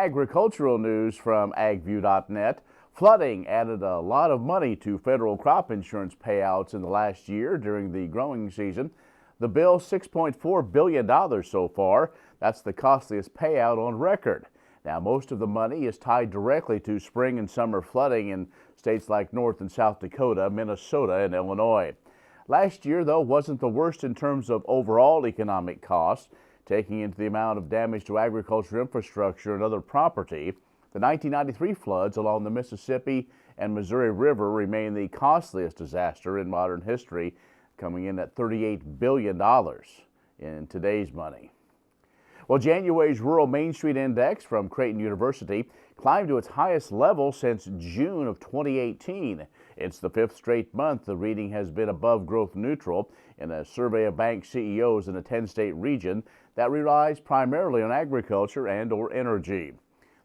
agricultural news from agview.net. Flooding added a lot of money to federal crop insurance payouts in the last year during the growing season. The bill, $6.4 billion so far. That's the costliest payout on record. Now, most of the money is tied directly to spring and summer flooding in states like North and South Dakota, Minnesota, and Illinois. Last year, though, wasn't the worst in terms of overall economic costs. Taking into the amount of damage to agriculture infrastructure and other property, the 1993 floods along the Mississippi and Missouri River remain the costliest disaster in modern history, coming in at $38 billion in today's money. Well, January's Rural Main Street Index from Creighton University climbed to its highest level since June of 2018. It's the fifth straight month the reading has been above growth neutral in a survey of bank CEOs in a 10-state region that relies primarily on agriculture and/or energy.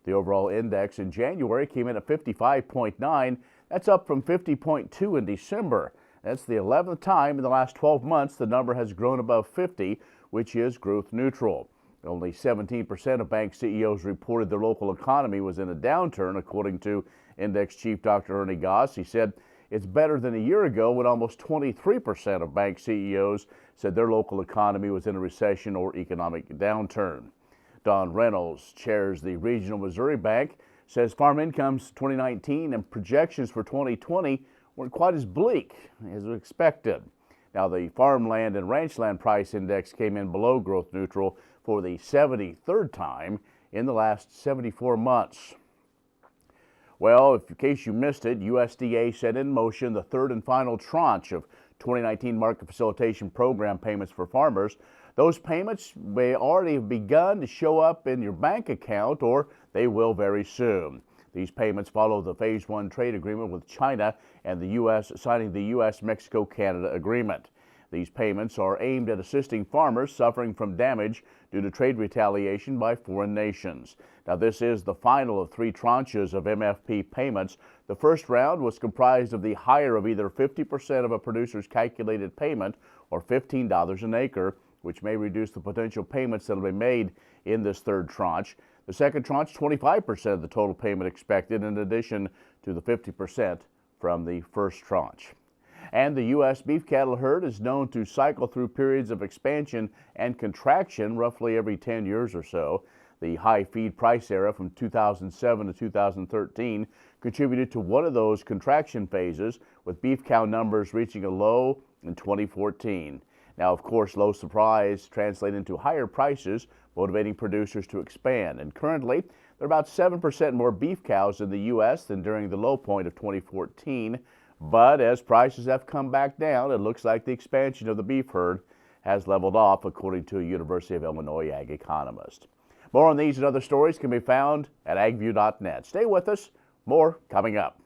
The overall index in January came in at 55.9. That's up from 50.2 in December. That's the 11th time in the last 12 months the number has grown above 50, which is growth neutral. Only 17% of bank CEOs reported their local economy was in a downturn, according to Index Chief Dr. Ernie Goss. He said it's better than a year ago when almost 23% of bank CEOs said their local economy was in a recession or economic downturn. Don Reynolds chairs the Regional Missouri Bank, says farm incomes 2019 and projections for 2020 weren't quite as bleak as expected. Now, the Farmland and Ranchland Price Index came in below growth neutral for the 73rd time in the last 74 months. Well, in case you missed it, USDA set in motion the third and final tranche of 2019 Market Facilitation Program payments for farmers. Those payments may already have begun to show up in your bank account, or they will very soon. These payments follow the Phase 1 trade agreement with China and the U.S. signing the U.S.-Mexico-Canada agreement. These payments are aimed at assisting farmers suffering from damage due to trade retaliation by foreign nations. Now, this is the final of three tranches of MFP payments. The first round was comprised of the hire of either 50% of a producer's calculated payment or $15 an acre, which may reduce the potential payments that will be made in this third tranche. The second tranche, 25% of the total payment expected, in addition to the 50% from the first tranche. And the U.S. beef cattle herd is known to cycle through periods of expansion and contraction roughly every 10 years or so. The high feed price era from 2007 to 2013 contributed to one of those contraction phases, with beef cow numbers reaching a low in 2014. Now, of course, low supplies translate into higher prices, motivating producers to expand. And currently, there are about 7% more beef cows in the U.S. than during the low point of 2014. But as prices have come back down, it looks like the expansion of the beef herd has leveled off, according to a University of Illinois ag economist. More on these and other stories can be found at agview.net. Stay with us. More coming up.